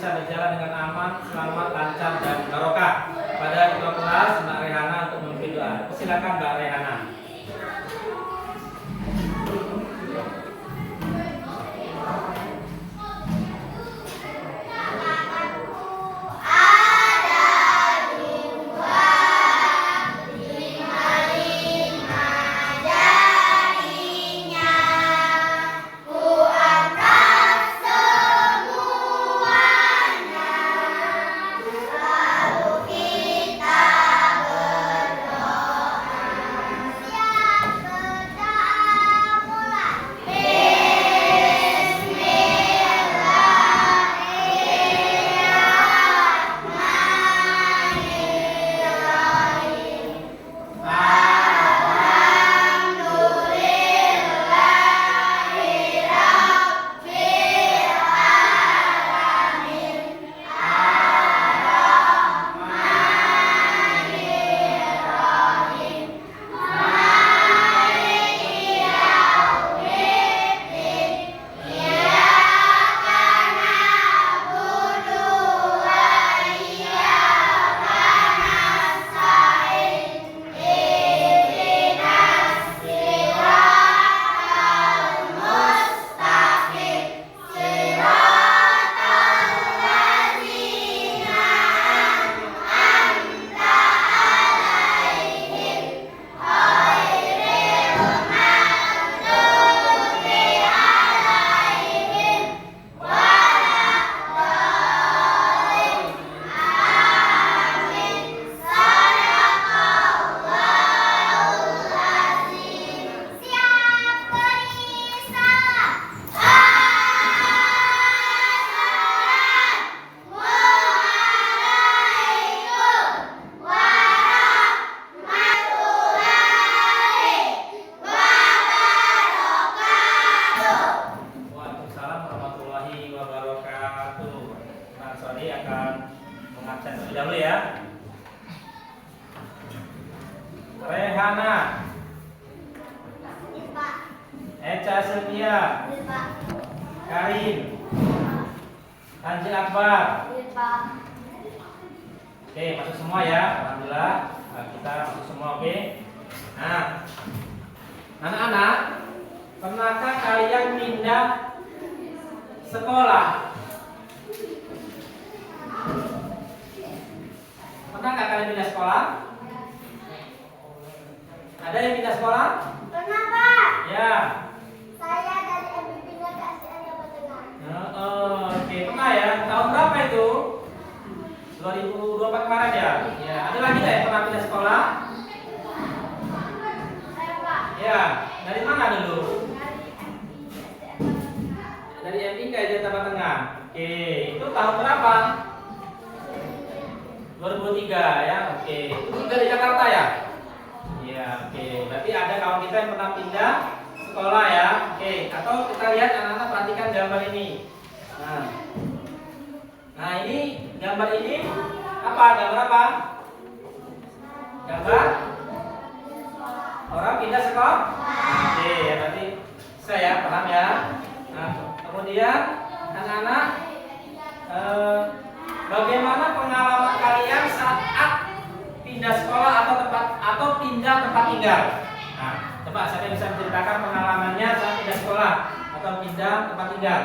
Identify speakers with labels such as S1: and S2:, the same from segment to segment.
S1: bisa berjalan dengan aman, selamat, lancar, dan barokah. Pada ketua kelas Mbak Rehana untuk memimpin doa. Silakan Mbak Rehana. Dahulu ya. Rehana, Eca Sylvia, Karim, Tanjil Akbar. Oke, masuk semua ya. Alhamdulillah, kita masuk semua. Oke. Nah, anak-anak, pernahkah kalian pindah sekolah? Pernah nggak kalian pindah sekolah? Ada yang pindah sekolah?
S2: Pernah, Pak.
S1: Ya.
S2: Saya dari MB pindah ke SDN Jawa Tengah.
S1: Oke, pernah ya. Tahun berapa itu? 2024 kemarin ya? Ya. Ada lagi nggak yang pernah pindah sekolah?
S2: Saya, Pak.
S1: Ya. Dari mana dulu?
S2: Dari
S1: Dari MIK ya, Jawa Tengah. Oke, itu tahun berapa? 2003 ya. Oke. Itu dari Jakarta ya? Iya, oke. Berarti ada kawan kita yang pernah pindah sekolah ya. Oke, atau kita lihat anak-anak perhatikan gambar ini. Nah, ini gambar ini apa? Gambar apa? Gambar orang pindah sekolah. Oke, ya berarti saya paham ya. Nah, kemudian anak-anak bagaimana pengalaman kalian saat pindah sekolah atau pindah tempat tinggal? Nah, coba saya bisa menceritakan pengalamannya saat pindah sekolah atau pindah tempat tinggal.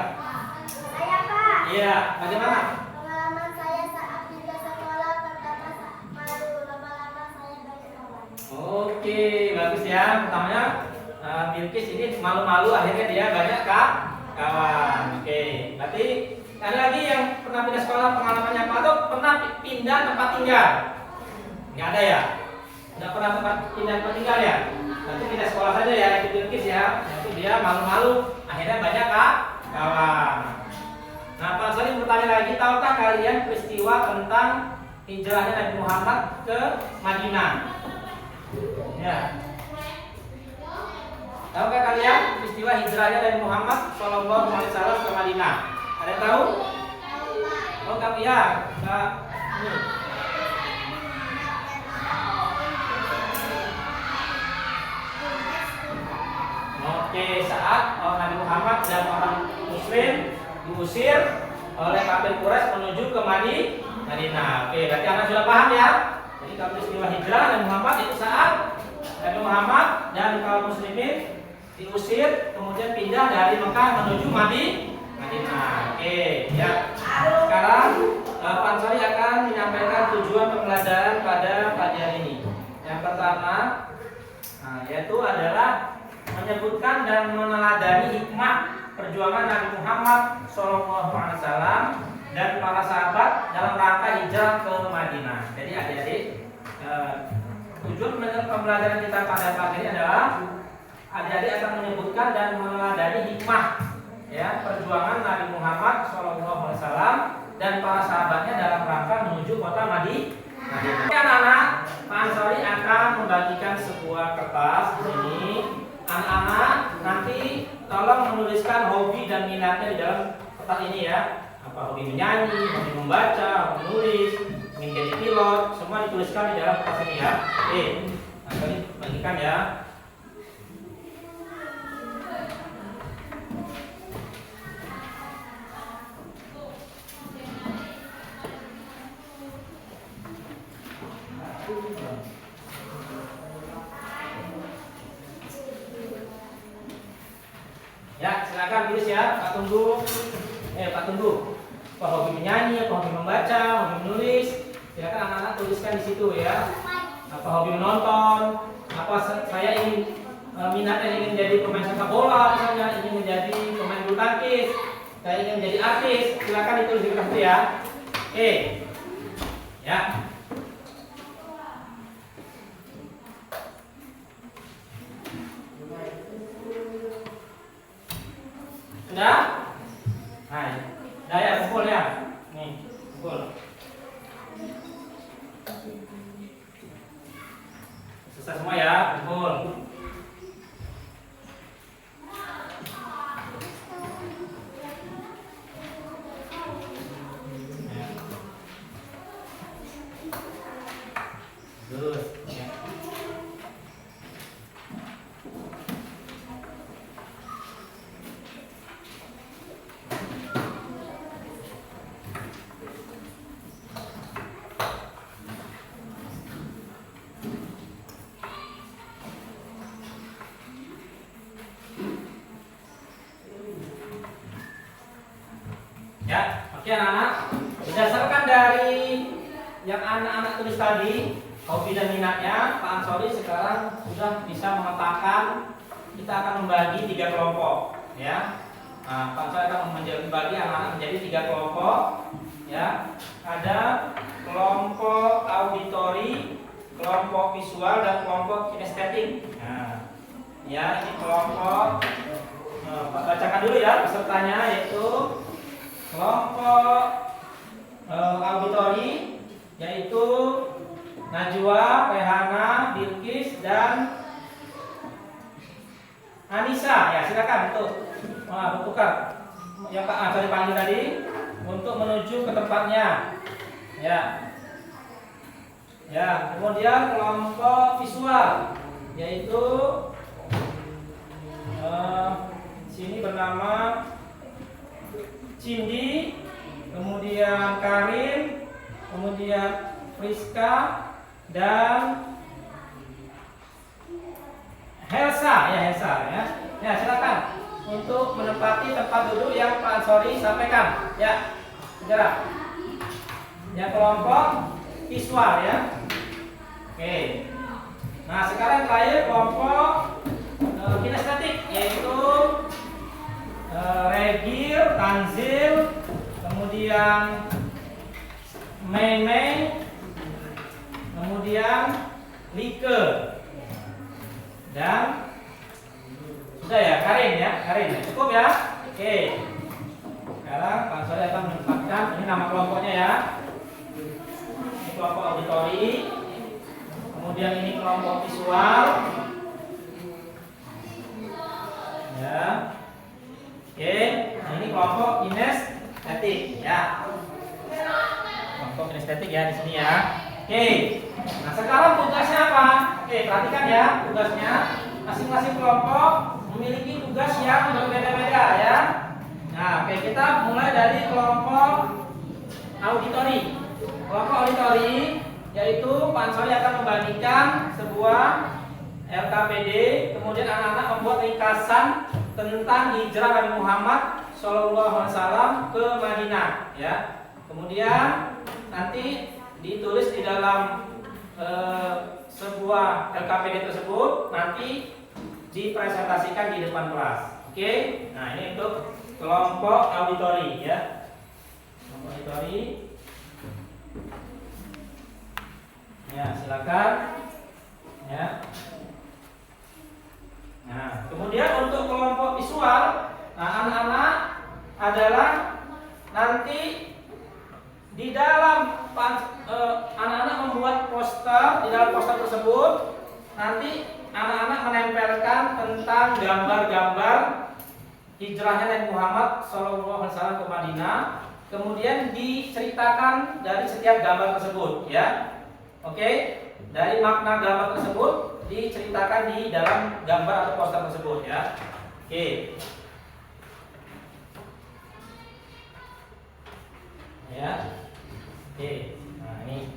S2: Saya, Pak.
S1: Iya, bagaimana?
S2: Pengalaman saya saat pindah sekolah pertama malu, lama-lama saya banyak kawan.
S1: Oke, bagus ya. Pertamanya Bilkis ini malu-malu, akhirnya dia banyak kawan. Oke, berarti ada lagi yang pernah pindah sekolah pengalamannya apa atau pernah pindah tempat tinggal? Nggak ada ya? Nggak pernah pindah tempat tinggal ya? Berarti pindah sekolah saja ya, itu Bilkis ya. Nanti dia malu-malu, akhirnya banyak kawan. Nah, Pak Salim bertanya lagi, tahukah kalian peristiwa tentang hijrahnya Nabi Muhammad ke Madinah? Ya. Tahukah kalian peristiwa hijrahnya Nabi Muhammad SAW ke Madinah? Ada yang tahu? Oh, kami ya, Kak. Ini. Oke, saat Nabi Muhammad dan orang Muslim diusir oleh kafir Quraisy menuju ke Madinah. Oke, berarti anak sudah paham ya. Jadi kalau peristiwa hijrah Nabi Muhammad itu saat Nabi Muhammad dan kaum muslimin diusir kemudian pindah dari Mekah menuju Madinah. Oke, ya. Sekarang Pak Ansori akan menyampaikan tujuan pembelajaran pada pelajaran ini. Yang pertama, yaitu adalah menyebutkan dan meneladani hikmah perjuangan Nabi Muhammad SAW dan para sahabat dalam rangka hijrah ke Madinah. Jadi adik-adik, tujuan pembelajaran kita pada pagi ini adalah adik-adik akan menyebutkan dan meneladani hikmah ya perjuangan Nabi Muhammad SAW dan para sahabatnya dalam rangka menuju kota Madinah. Anak-anak, Pak Ansori akan membagikan sebuah kertas di sini. Anak-anak nanti tolong menuliskan hobi dan minatnya di dalam kertas ini ya. Apa hobi menyanyi, hobi membaca, hobi menulis, ingin jadi pilot, semua dituliskan di dalam kertas ini ya. Oke, Ansori bagikan ya. Ya, silakan tulis ya, Pak Tunggu. Pak Tunggu. Apa hobi menyanyi, apa hobi membaca, hobi menulis? Silakan anak-anak tuliskan di situ ya. Apa hobi menonton? Apa saya ingin minatnya ingin jadi pemain sepak bola, misalnya ingin menjadi pemain bulu tangkis, saya ingin menjadi artis. Silakan ditulis di kertas ya. Oke. Ya. Sudah? Nah, sudah ya, kumpul ya. Nih, kumpul. Selesai semua ya, kumpul. Terus, ya. Ya, oke anak-anak. Berdasarkan dari yang anak-anak tulis tadi, hobi dan minatnya, Pak Ansori sekarang sudah bisa memetakan. Kita akan membagi 3 kelompok, ya. Nah, Pak Ansori akan membagi anak-anak menjadi 3 kelompok, ya. Ada kelompok auditori, kelompok visual, dan kelompok kinestetik. Nah, ya ini kelompok. Bacakan dulu ya pesertanya, yaitu kelompok auditori, yaitu Najwa, Rehana, Bilqis, dan Anissa. Ya, silakan untuk bertukar yang Pak Ansori panggil tadi untuk menuju ke tempatnya. Ya. Ya, kemudian kelompok visual, yaitu sini bernama Cindy, kemudian Karin, kemudian Friska, dan Helsa ya. Ya, silakan untuk menempati tempat duduk yang Pak Ansori sampaikan. Ya, segera. Ya, kelompok visual ya. Oke. Nah, sekarang terakhir kelompok kinestetik, yaitu Regil, Tanzil, kemudian Mei, kemudian Like, dan sudah ya, Karin. Cukup ya. Oke. Sekarang Pak Ansori akan menempatkan ini nama kelompoknya ya. Ini kelompok auditori, kemudian ini kelompok visual. Ya. Oke, nah ini kelompok kinestetik ya. Kelompok kinestetik ya di sini ya. Oke. Nah, sekarang tugasnya apa? Oke, perhatikan ya tugasnya. Masing-masing kelompok memiliki tugas yang berbeda-beda ya. Nah, oke, kita mulai dari kelompok auditori. Kelompok auditori yaitu Pak Ansori akan membagikan sebuah LKPD, kemudian anak-anak membuat ringkasan tentang hijrah Nabi Muhammad SAW ke Madinah, ya. Kemudian nanti ditulis di dalam sebuah LKPD tersebut, nanti dipresentasikan di depan kelas. Oke, nah ini untuk kelompok auditori, ya. Kelompok auditori, ya, silakan, ya. Nah, kemudian untuk kelompok visual, nah, anak-anak adalah nanti di dalam anak-anak membuat poster. Di dalam poster tersebut nanti anak-anak menempelkan tentang gambar-gambar hijrahnya Nabi Muhammad SAW ke Madinah. Kemudian diceritakan dari setiap gambar tersebut, ya. Oke, dari makna gambar tersebut diceritakan di dalam gambar atau poster tersebut, ya. Oke. Ya. Oke. Nah, ini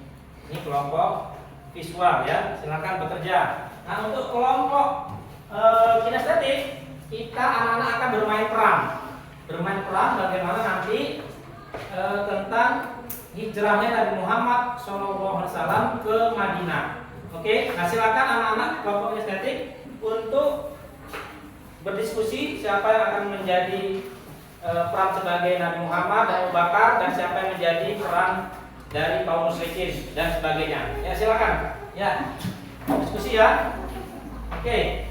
S1: kelompok visual, ya. Silakan bekerja. Nah, untuk kelompok kinestetik, kita anak-anak akan bermain peran. Bermain peran bagaimana nanti tentang hijrahnya Nabi Muhammad SAW ke Madinah. Oke, nah silakan anak-anak kelompok estetik untuk berdiskusi siapa yang akan menjadi peran sebagai Nabi Muhammad dan Abu Bakar, dan siapa yang menjadi peran dari kaum musyrikin dan sebagainya. Ya, silakan. Ya, diskusi, ya. Oke.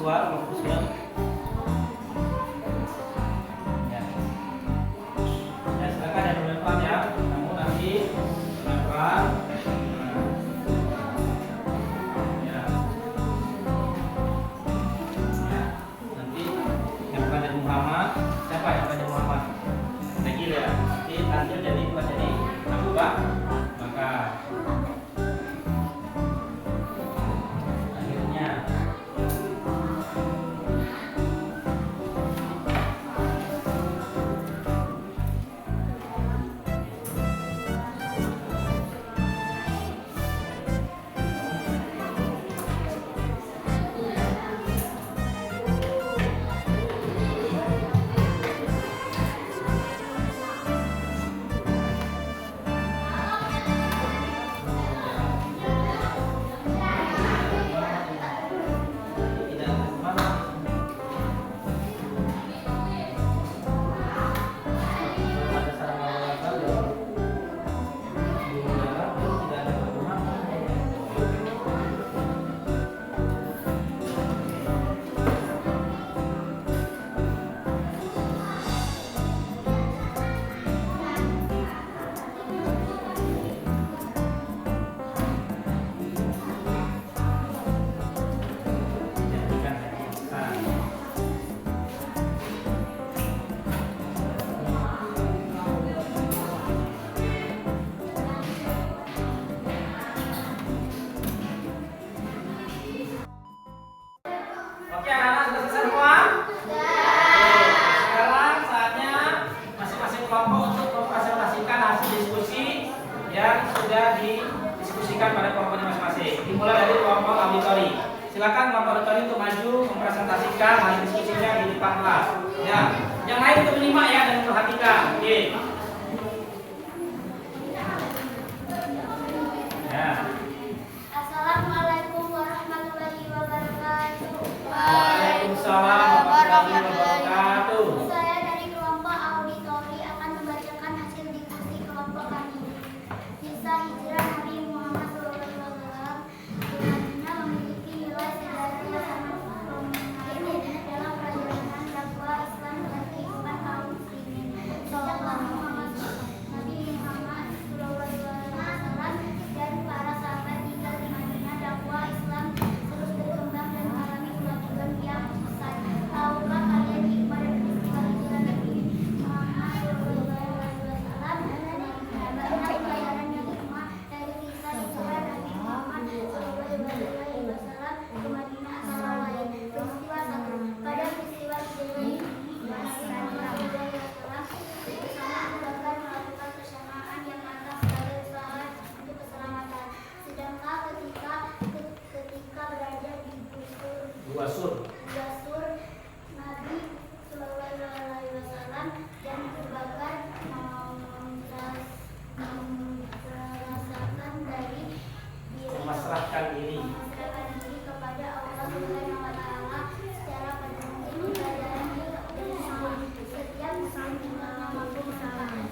S1: visual, kelompok visual. Ya. Ya, silakan yang bermanfaat ya. Kamu nanti bermanfaat. Ya. Ya. Nanti yang pada Muhammad, siapa yang pada Muhammad? Tegil ya. Nanti tampil jadi bukan jadi Abu Bakar. Akhirnya tidak mana ada sarang lawan ya. Di dalam tidak ada pertemuan. Jadikan Oke, anak-anak sudah selesai semua? Sekarang saatnya masing-masing kelompok untuk mempresentasikan hasil diskusi yang sudah didiskusikan pada kelompoknya masing-masing. Dimulai dari kelompok auditori. Silakan kelompok auditori untuk maju mempresentasikan hasil diskusinya di depan kelas. Ya, yang lain untuk menyimak ya dan memperhatikan. Oke. Ya.
S2: Assalamualaikum warahmatullahi wabarakatuh.
S1: Waalaikumsalam warahmatullahi wabarakatuh.
S2: Saya dari kelompok auditori akan membacakan hasil diskusi kelompok kami. Kisah hijrah Nabi Muhammad SAW ke Madinah memiliki nilai sejarah yang sangat menarik dalam perjalanan dakwah Islam dan kehidupan kaum muslimin. Sejak Nabi Muhammad SAW dan para sahabat tinggal di Madinah, dakwah Islam terus berkembang dan mengalami kemajuan yang besar. Tahukah kalian pada peristiwa hijrah Nabi Muhammad SAW banyak pelajaran yang hikmah dari kisah hijrah Nabi Muhammad SAW ke Madinah antara lain. Peristiwa 1. Pada peristiwa hijrah ini Nabi Muhammad SAW bersama Abu Bakar melakukan persamaan yang mantap sebagai usaha untuk keselamatan. Sedangkan ketika berada di
S1: Dua sur.
S2: Nabi SAW dan Abu Bakar
S1: Memasrahkan diri.
S2: kepada Allah Subhanahu wa Ta'ala secara penuh. Pelajaran dari setiap muslim tinggal mampu mengalahkan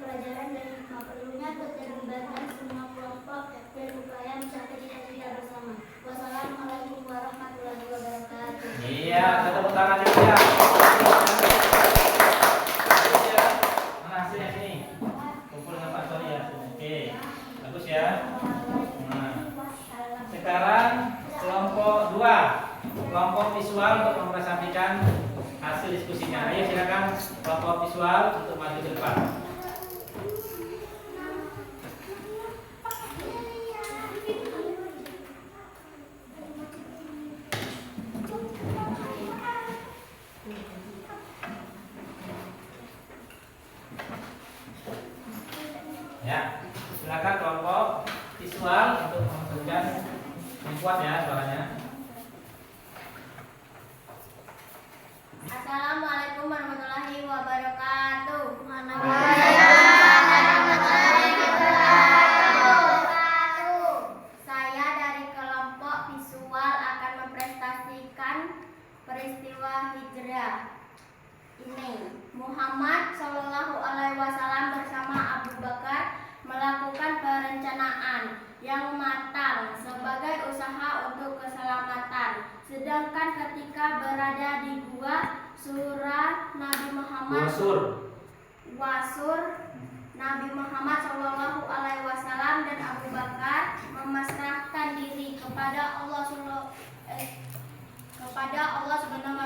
S2: pelajaran dari hikmah perlunya keterlibatan semua kelompok dan upaya mencapai cita-cita bersama. Wassalamualaikum warahmatullahi wabarakatuh.
S1: Iya, kita tepuk tangan dulu ya. Bagus ya. Mana hasilnya sini? Kumpul dengan Pak Sori ya. Oke, bagus ya. Nah, sekarang kelompok visual untuk mempresentasikan hasil diskusinya. Ayo silakan kelompok visual untuk maju ke depan. Ya, silakan kelompok visual untuk mempresentasikan yang kuat ya suaranya.
S2: Assalamualaikum warahmatullahi wabarakatuh. Saya dari kelompok visual akan mempresentasikan peristiwa hijrah ini. Muhammad Shallallahu Alaihi Wasallam bersama Abu Bakar melakukan perencanaan yang matang sebagai usaha untuk keselamatan. Sedangkan ketika berada di gua surah Nabi Muhammad Wasur Nabi Muhammad Shallallahu Alaihi Wasallam dan Abu Bakar memasrahkan diri kepada Allah Subhanahu Wa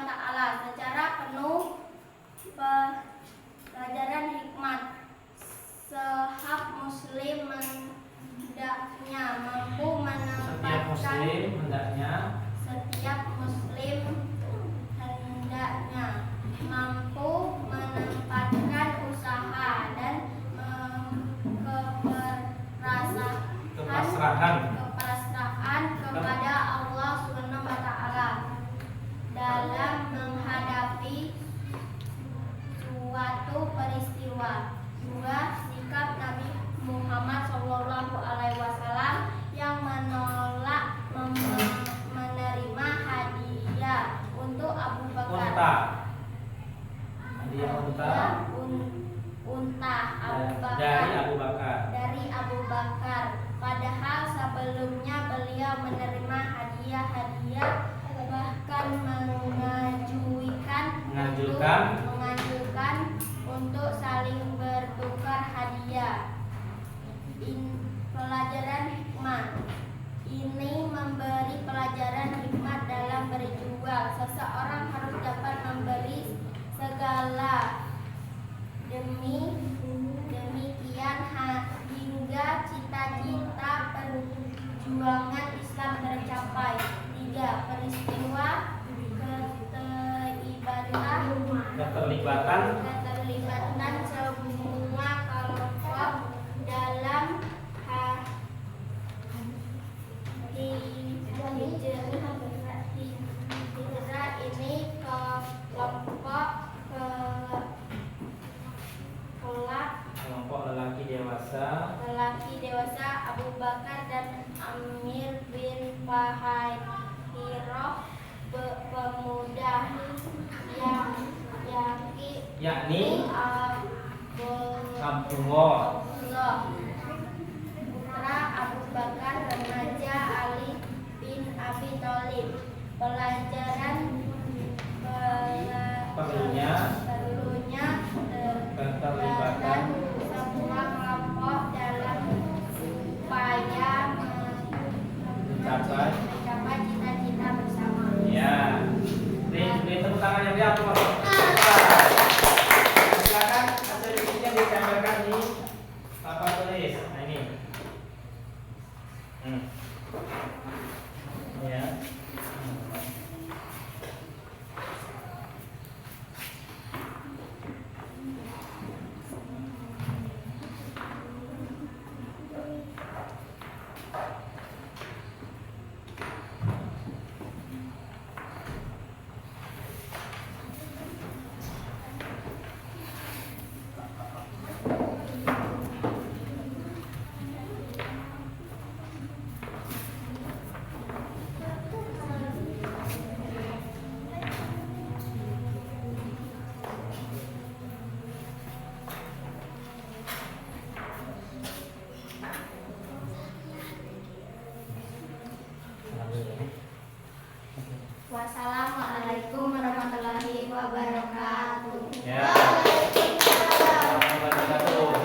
S2: Taala secara penuh pelajaran hikmat. Setiap muslim hendaknya mampu menempatkan usaha dan kepasrahan kepada Allah Subhanahu wa Ta'ala dalam menghadapi suatu peristiwa. Dua, sikap Nabi Muhammad SAW yang menolak menerima hadiah untuk Abu Bakar. Unta dari Abu Bakar. Padahal sebelumnya beliau menerima hadiah-hadiah, bahkan menganjurkan untuk saling bertukar hadiah. Pelajaran hikmah ini memberi pelajaran hikmat dalam berjuang. Seseorang harus dapat memberi segala demikian hingga cita-cita perjuangan Islam tercapai. 3. Peristiwa keterlibatan semua kelompok dalam hijrah ini.
S1: Kelompok lelaki dewasa
S2: Abu Bakar dan Amir bin Fahirah, pemuda yakni Abdullah putra Abu Bakar, remaja Ali bin Abi Thalib. Pelajaran perlunya keterlibatan semua kelompok dalam upaya mencapai cita-cita bersama.
S1: Ya, ini tepuk tangannya dia apa? Silakan hasil diskusinya digambarkan di papan tulis. Nah ini. Ya.
S2: Wassalamualaikum warahmatullahi wabarakatuh.
S1: Ya.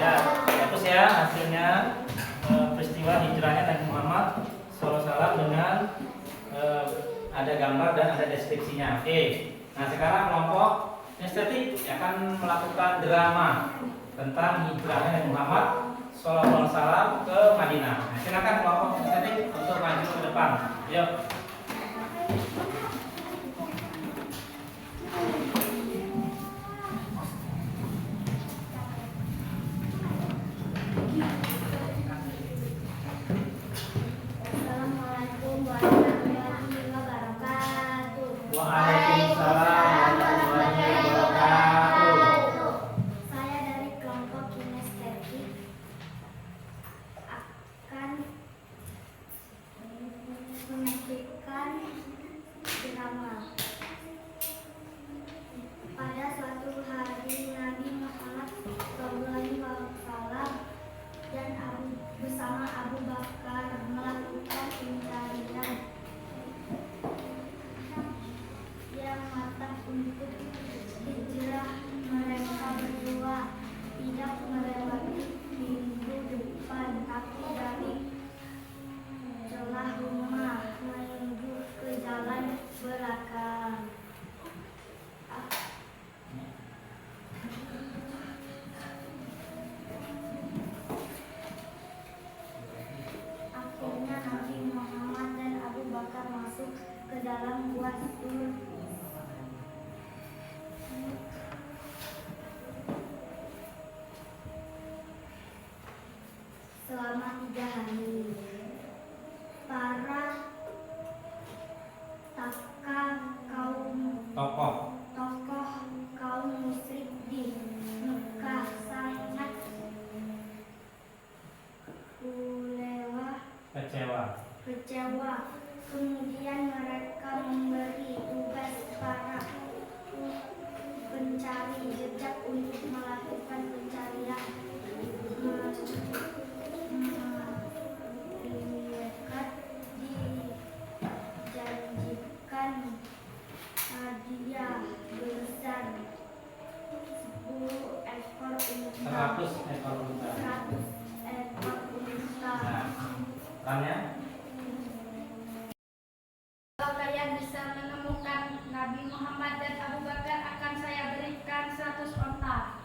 S1: Ya, bagus ya hasilnya peristiwa hijrahnya Nabi Muhammad SAW dengan ada gambar dan ada deskripsinya. Oke. Nah, sekarang kelompok estetik akan melakukan drama tentang hijrahnya Nabi Muhammad Shallallahu Alaihi Wasallam ke Madinah. Nah, silakan kelompok estetik untuk maju ke depan. Yuk.
S2: Assalamualaikum warahmatullahi wabarakatuh.
S1: Waalaikumsalam warahmatullahi wabarakatuh.
S2: Saya dari kelompok kinestetik akan menyaksikan drama. Pada suatu hari Nabi Muhammad SAW dan bersama Abu Bakar melakukan pencarian yang matang untuk hijrah. Mereka berdua tidak melewati pintu depan, tapi dari celah rumah menuju ke jalan belakang. Akhirnya Nabi Muhammad dan Abu Bakar masuk ke dalam gua Sur. Selama 3 hari, para
S1: Tokoh.
S2: tokoh kaum musyrik di Mekah sangat kecewa. Kemudian mereka memberi tugas para pencari jejak untuk melakukan pencarian. Mereka dijanjikan hadiah besar 10 ekor unta.
S1: 100 ekor unta.
S2: 100 ekor unta.
S1: Nah, perannya
S3: Kalau kalian bisa menemukan Nabi Muhammad dan Abu Bakar, akan saya berikan 100 onta.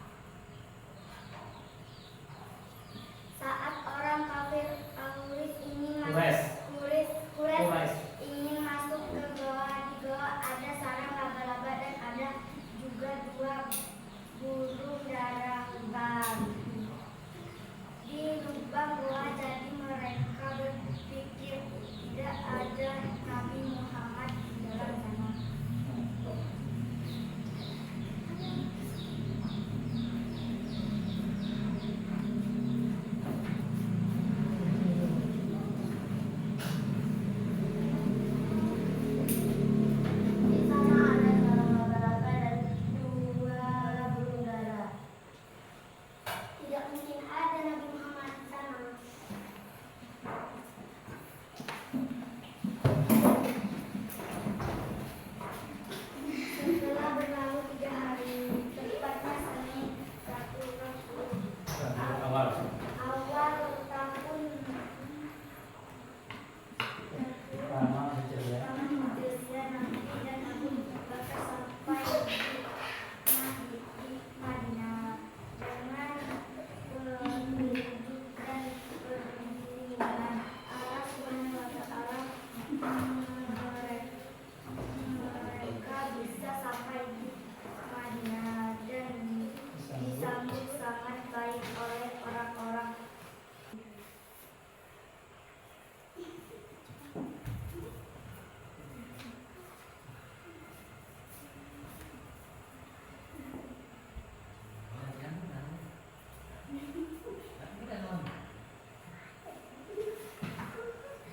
S2: Saat orang kafir Quraisy ingin masuk ke goa, di goa ada sarang laba-laba dan ada juga 2 burung daragan di lubang goa. Jadi mereka berpikir tidak ada Nabi Muhammad di dalam sana. Di sana ada sarang laba-laba dan 2 burung dara. Tidak mungkin ada Nabi Muhammad di sana. Setelah berlalu 3 hari, tepatnya Senin 1
S1: awal.
S2: awal tahun
S1: Pertama hijrah.
S2: Hijriah, Nabi dan Abu Bakar sampai di Madinah dengan petunjuk dan perlindungan Allah Subhanahu wa Ta'ala. Mereka bisa sampai di Madinah dan disambut sangat baik oleh orang-orang.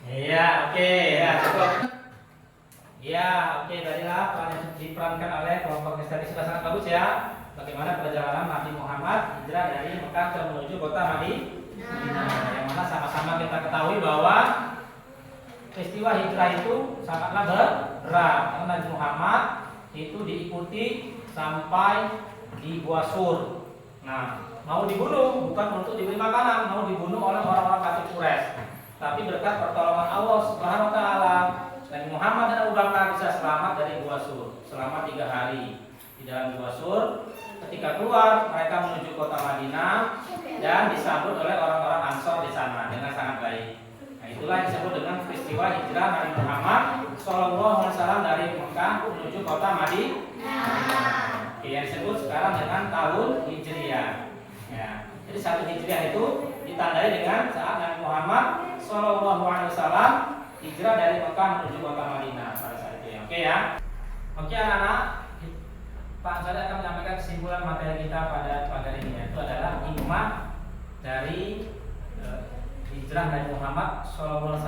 S1: Iya, oke, ya cukup. Iya, oke, tadilah peran yang diperankan oleh kelompok estetik sudah sangat bagus ya. Bagaimana perjalanan Nabi Muhammad hijrah dari Mekah ke menuju kota Madinah. Yang mana sama-sama kita ketahui bahwa peristiwa hijrah itu sangatlah berat. Karena Nabi Muhammad itu diikuti sampai di Gua Sur. Nah, mau dibunuh bukan untuk diberi makanan, mau dibunuh oleh orang-orang kafir Quraisy. Tapi berkat pertolongan Allah Subhanahu wa Ta'ala, Nabi Muhammad dan Abu Bakar bisa selamat dari Gua Sur selama 3 hari di dalam Gua Sur. Ketika keluar, mereka menuju kota Madinah dan disambut oleh orang-orang Ansor di sana dengan sangat baik. Nah, itulah yang disebut dengan peristiwa hijrah Nabi Muhammad SAW dari Mekah menuju kota Madinah. Yang disebut sekarang dengan tahun Hijriah. Ya. Jadi 1 Hijriah itu ditandai dengan saat Nabi Muhammad SAW hijrah dari Mekah menuju kota Madinah pada saat itu. Oke ya. Oke anak-anak. Pak Ansari akan menyampaikan kesimpulan materi kita pada pagi ini, yaitu adalah hikmah dari hijrah Nabi Muhammad SAW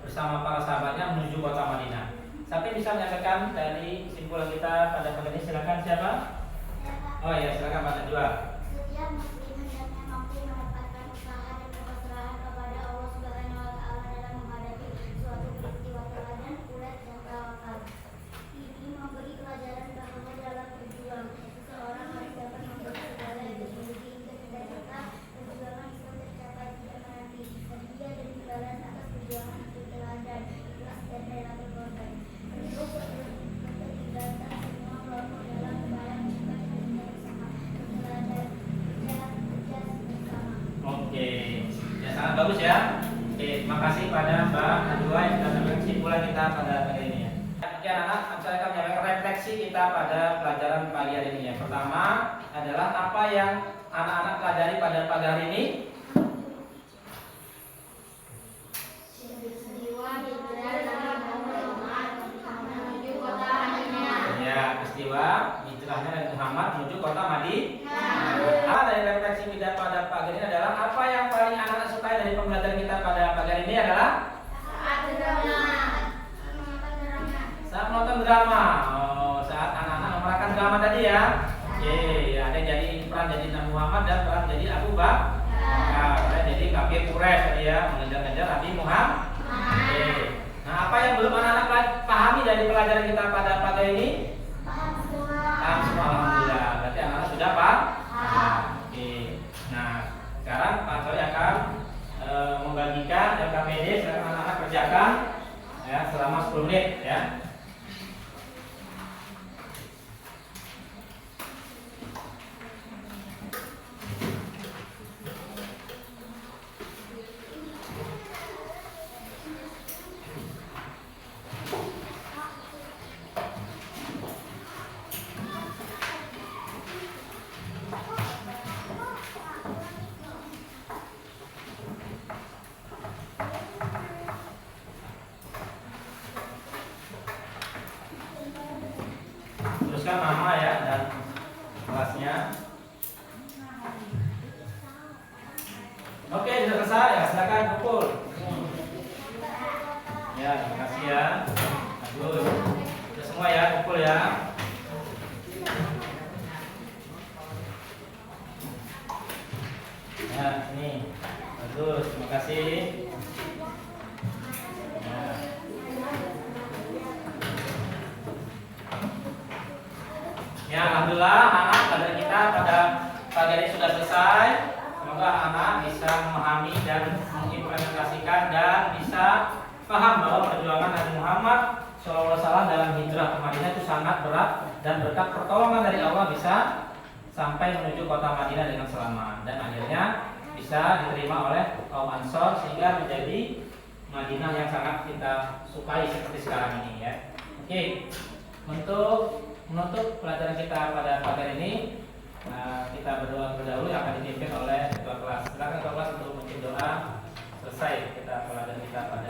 S1: bersama para sahabatnya menuju kota Madinah. Siapa bisa menyampaikan dari kesimpulan kita pada pagi ini? Silakan siapa? Oh ya, silakan Pak Najwa.
S2: Setiap muslim hendaknya mampu menempatkan usaha dan kepasrahan kepada Allah Subhanahu wa taala dalam menghadapi suatu peristiwa teladan, kuat dan tawakal. Ini memberi pelajaran bahwa dalam berjuang seseorang harus dapat memberi segala yang dimiliki hingga cita-cita perjuangan Islam tercapai tidak menanti hadiah dan imbalan atas perjuangan itu teladan, ikhlas dan rela berkorban. Untuk keterlibatan semua kelompok dalam upaya mencapai bersama teladan kerja bersama.
S1: Oke, ya sangat bagus ya. Oke, terima kasih pada Mbak Najwa yang sudah sampaikan kesimpulan kita pada pagi ini ya. Oke anak-anak, saya akan menyampaikan refleksi kita pada pelajaran pagi hari ini ya. Pertama adalah apa yang anak-anak pelajari pada pagi hari ini? Ya, peristiwa hijrahnya Nabi Muhammad menuju kota Madinah. Dari refleksi kita pada pagi ini adalah apa yang paling anak-anak sukai dari pembelajaran kita pada pagi hari ini adalah saat menonton drama. Oh, saat anak-anak memerankan drama tadi ya. Oke, ada yang jadi peran jadi Nabi Muhammad dan peran jadi Abu Bakar. Ada jadi kafir Quraisy tadi ya, mengejar-ngejar Nabi Muhammad. Oke. Nah, apa yang belum anak-anak pahami dari pelajaran kita pada pagi ini? Paham semua, alhamdulillah. Berarti anak-anak sudah paham? Oke. Nah, sekarang Pak Soy akan membagikan LKPD. Silakan anak-anak kerjakan ya selama 10 menit ya. Tuliskan nama ya dan kelasnya. Oke, sudah selesai ya, silakan kumpul. Ya, terima kasih ya. Bagus. Sudah semua ya, kumpul ya. Ya, ini. Bagus, terima kasih. Ya. Ya, alhamdulillah anak pelajaran kita pada pagi ini sudah selesai. Semoga anak bisa memahami dan mengimplementasikan dan bisa paham bahwa perjuangan Nabi Muhammad SAW dalam hijrah ke Madinah itu sangat berat dan berkat pertolongan dari Allah bisa sampai menuju kota Madinah dengan selamat dan akhirnya bisa diterima oleh kaum Ansor sehingga menjadi Madinah yang sangat kita sukai seperti sekarang ini ya. Oke, untuk menutup pelajaran kita pada pagi ini kita berdoa terdahulu yang akan dipimpin oleh ketua kelas. Silakan ketua kelas untuk memimpin doa selesai kita pelajaran kita pada